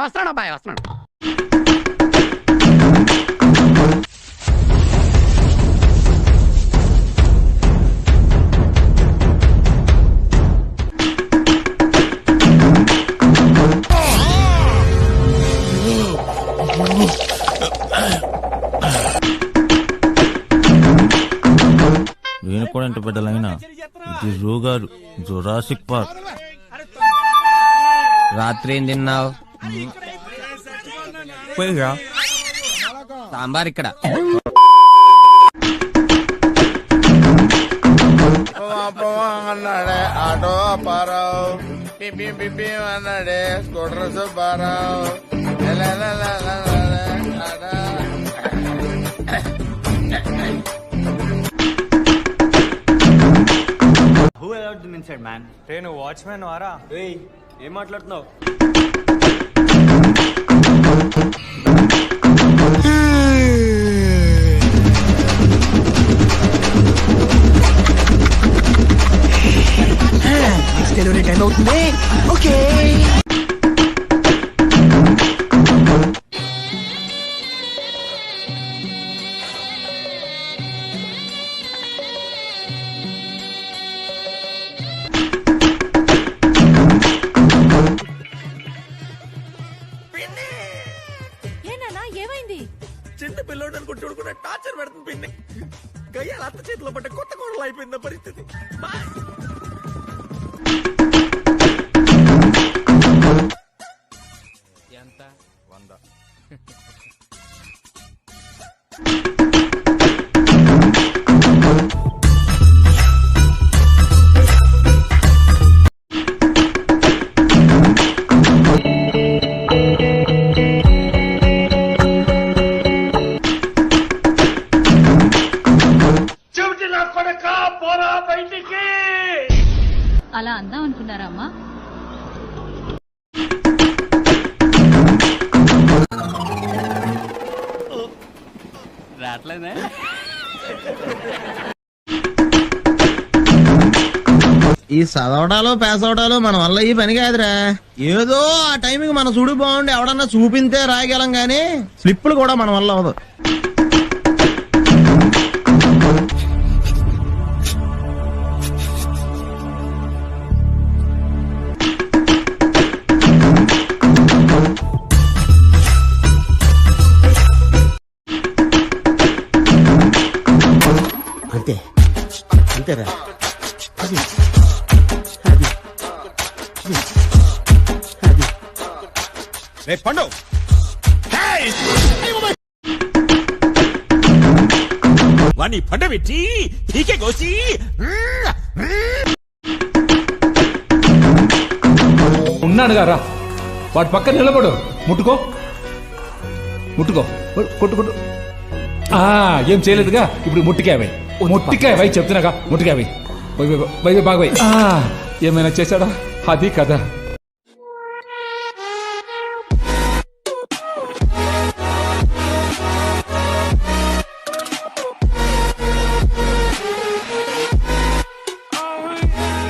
వస్తున్నాడు అబ్బాయి వస్తున్నాడు. నేను కూడా ఇంత బిడ్డలైనా ఇది జూగారు జురాసిక్ పార్క్. రాత్రి ఏం తిన్నావు? సాంబార్ ఇక్కడ. అన్నాడే ఆటో అప్పారావు, పిపి అన్నాడే scooter Subbarao. Who allowed them inside, man? నేను వాచ్మెన్ వారా. ఏం మాట్లాడుతున్నావు? డెలివరీ టైం అవుతుంది. ఓకే ఏమైంది? చిన్న పిల్లోడు అనుకుంటూ చూడకుండా టార్చర్ పెడుతుంది పిన్ని. గయ్యాల అత్త చేతిలో పడ్డ కొత్త కోడలు అయిపోయింది పరిస్థితి. ఎంత 100. అలా అందాం అనుకున్నారా అమ్మా? రాట్లేదే. ఈ చదవడాలు పాస్ అవడాలు మన వల్ల ఈ పని కాదురా. ఏదో ఆ టైంకి మన చూడు బాగుండి ఎవడన్నా చూపింతే రాయగలం గానీ స్లిప్పులు కూడా మన వల్ల అవదు. అంతే అంతేరా. పండు వాణ్ణి పండ పెట్టి పీకే కోసి ఉన్నాడు గారా, వాడి పక్కన నిలబడు. ముట్టుకో ముట్టుకో, కొట్టు కొట్టు. ఏం చేయలేదుగా, ఇప్పుడు ముట్టికాయ ముట్టికాయ చెప్తున్నాగా, ముట్టికాయ బాగా ఏమైనా చేశాడా? అది కదా.